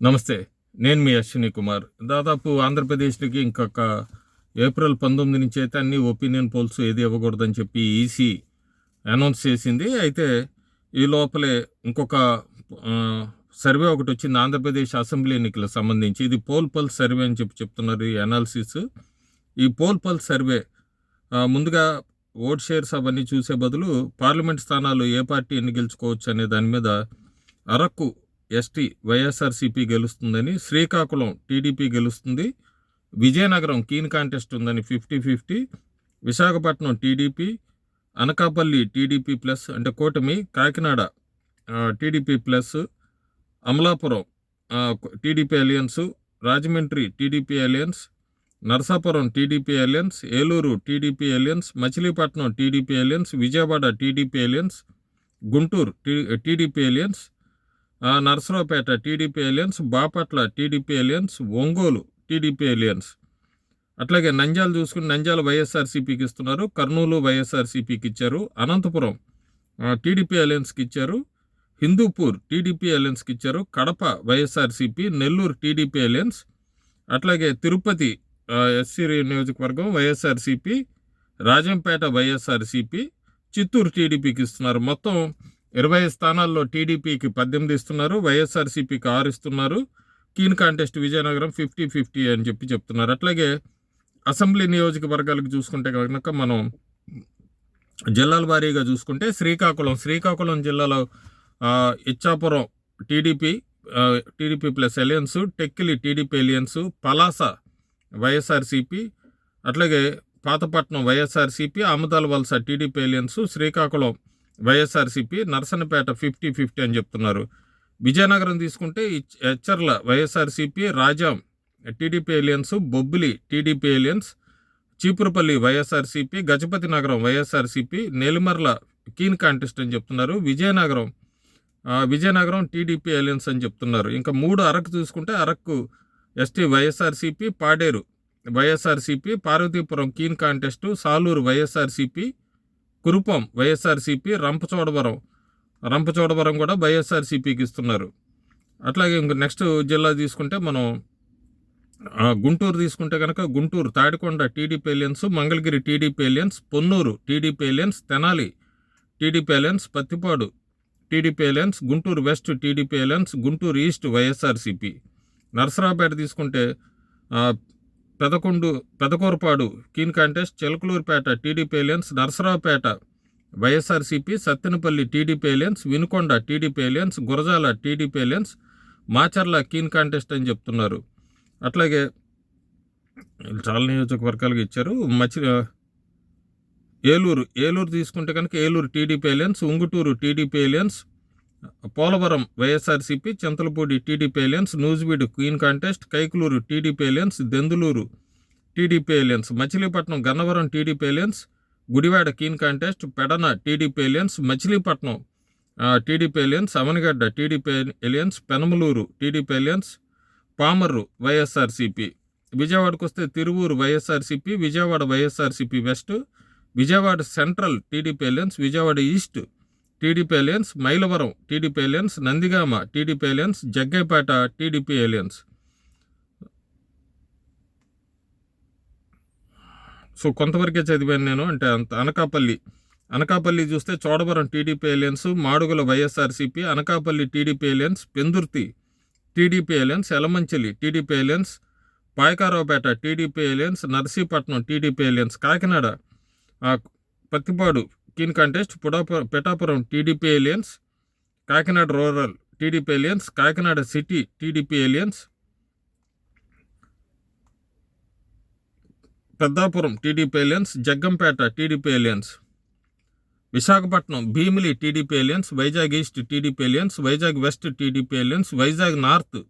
నమస్తే. నేను మీ అశ్విని కుమార్. దాదాపు ఆంధ్రప్రదేశ్‌కి ఇంకొక ఏప్రిల్ 19 నుంచి అయితే అన్ని ఒపీనియన్ పోల్స్ ఏది ఇవ్వకూడదని చెప్పి ఈసీ అనౌన్స్ చేసింది. అయితే ఈ లోపలే ఇంకొక ఆహ్, సర్వే ఒకటొచ్చింది ఆంధ్రప్రదేశ్ అసెంబ్లీ ఎన్నికలకు సంబంధించి. ఇది పోల్ పల్స్ సర్వే అని చెప్పి చెప్తున్నారు ఈ అనాలిసిస్. ఈ పోల్ పల్స్ సర్వే ముందుగా ఓట్ షేర్స్ అవన్నీ చూసే బదులు పార్లమెంట్ స్థానాలు ఏ పార్టీ ఎన్ని గెలుచుకోవచ్చు అనే దాని మీద అరకు ఎస్టీ వైఎస్ఆర్సీపీ గెలుస్తుందని, శ్రీకాకుళం టీడీపీ గెలుస్తుంది, విజయనగరం కీన్ కాంటెస్ట్ ఉందని 50-50, Visakhapatnam TDP, Anakapalli TDP plus అంటే కూటమి, Kakinada TDP plus, Amalapuram TDP alliance, Rajahmundry TDP alliance, Narasapuram TDP alliance, Eluru TDP alliance, Machilipatnam TDP alliance, Vijayawada TDP alliance, Guntur TDP alliance, Narasaraopet TDP alliance, Bapatla TDP alliance, Ongole TDP alliance. అట్లాగే నంద్యాల చూసుకుని నంద్యాల వైఎస్ఆర్సీపీకి ఇస్తున్నారు, కర్నూలు వైఎస్ఆర్సీపీకి ఇచ్చారు, అనంతపురం టీడీపీ అలయన్స్కి ఇచ్చారు, హిందూపూర్ టీడీపీ అలయన్స్కి ఇచ్చారు, కడప వైఎస్ఆర్సీపీ, నెల్లూరు టీడీపీ అలయన్స్, అట్లాగే తిరుపతి ఎస్సీ నియోజకవర్గం వైఎస్ఆర్సీపీ, రాజంపేట వైఎస్ఆర్సీపీ, చిత్తూరు టీడీపీకి ఇస్తున్నారు. మొత్తం 20 స్థానాల్లో టీడీపీకి 18 ఇస్తున్నారు, వైఎస్ఆర్సీపీకి 6 ఇస్తున్నారు. కీన్ కాంటెస్ట్ విజయనగరం 50-50 అని చెప్పి చెప్తున్నారు. అట్లాగే అసెంబ్లీ నియోజకవర్గాలకు చూసుకుంటే కనుక మనం జిల్లాల వారీగా చూసుకుంటే శ్రీకాకుళం జిల్లాలో Ichchapuram TDP plus alliance, Tekkali TDP alliance, Palasa YSRCP, అట్లాగే Pathapatnam YSRCP, Amadalavalasa TDP alliance, Srikakulam YSRCP, Narasannapeta 50-50 అని చెప్తున్నారు. విజయనగరం తీసుకుంటే Etcherla YSRCP, Rajam TDP alliance, Bobbili TDP alliance, Cheepurupalli YSRCP, Gajapathinagaram YSRCP, Nellimarla keen contest అని చెప్తున్నారు. విజయనగరం టీడీపీ అలయన్స్ అని చెప్తున్నారు. ఇంకా 3 అరకు చూసుకుంటే అరకు ఎస్టీ వైఎస్ఆర్సీపీ, పాడేరు వైఎస్ఆర్సీపీ, పార్వతీపురం కీన్ కాంటెస్టు, సాలూరు వైఎస్ఆర్సీపీ, కురుపం వైఎస్ఆర్సీపీ, రంపచోడవరం కూడా వైఎస్ఆర్సీపీకి ఇస్తున్నారు. అట్లాగే ఇంక నెక్స్ట్ జిల్లా తీసుకుంటే మనం గుంటూరు తీసుకుంటే కనుక Guntur Tadikonda TDP alliance, Mangalagiri TDP alliance, Ponnur TDP alliance, Tenali TDP alliance, Pattipadu TDP alliance, Guntur west TDP alliance, Guntur east YSRCP. Narasaraopet తీసుకుంటే Pedakurapadu keen contest, Chilakaluripet TDP alliance, Narasaraopet YSRCP, Sattenapalli TDP alliance, Vinukonda TDP alliance, Gurazala TDP alliance, Macherla keen contest అని చెప్తున్నారు. అట్లాగే చాలా నియోజకవర్గాలకు ఇచ్చారు. ఏలూరు తీసుకుంటే కనుక Eluru TDP alliance, Unguturu TDP alliance, Polavaram YSRCP, Chintalapudi TDP alliance, Nuzvid queen contest, Kaikaluru TDP alliance, Denduluru TDP alliance, Machilipatnam Gannavaram TDP alliance, Gudivada keen contest, Pedana TDP alliance, Machilipatnam TDP alliance, Avanigadda TDP alliance, Penamaluru TDP alliance, Pamarru YSRCP. విజయవాడకు వస్తే Tiruvuru YSRCP, Vijayawada YSRCP west, Vijayawada central TDP alliance, Vijayawada east TDP alliance, Mylavaram TDP alliance, Nandigama TDP alliance, Jaggayyapeta TDP alliance. So కొంతవరకే చదివాను నేను, అంటే అంత. అనకాపల్లి చూస్తే Chodavaram TDP alliance, Madugula YSRCP, Anakapalli TDP alliance, Pendurthi TDP alliance, Yelamanchili TDP alliance, Payakaraopeta TDP alliance, Narsipatnam TDP alliance, Kakinada Prathipadu keen contest, Pithapuram TDP alliance, Kakinada rural TDP alliance, Kakinada city TDP alliance, Peddapuram TDP alliance, Jaggampeta TDP alliance, Visakhapatnam Bheemili TDP alliance, Vizag east TDP alliance, Vizag west TDP alliance, Vizag north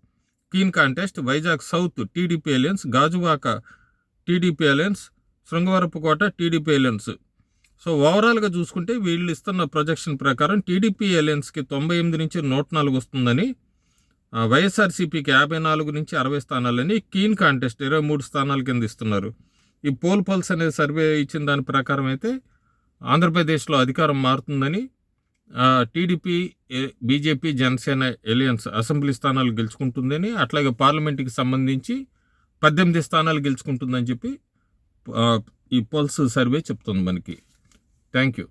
keen contest, Vizag south TDP alliance, Gajuwaka TDP alliance, Srungavarapukota TDP alliance. So ఓవరాల్గా చూసుకుంటే వీళ్ళు ఇస్తున్న projection ప్రకారం TDP అలయన్స్కి 98 నుంచి 104 వస్తుందని, వైఎస్ఆర్సీపీకి 54 నుంచి 60 స్థానాలని, keen contest 23 స్థానాల కింద ఇస్తున్నారు. ఈ పోల్ పల్స్ అనే సర్వే ఇచ్చిన దాని ప్రకారం అయితే ఆంధ్రప్రదేశ్లో అధికారం మారుతుందని, TDP, BJP, Janasena alliance assembly స్థానాలు గెలుచుకుంటుందని, అట్లాగే పార్లమెంట్కి సంబంధించి 18 స్థానాలు గెలుచుకుంటుందని చెప్పి ఈ పోల్స్ సర్వే చెప్తుంది మనకి. Thank you.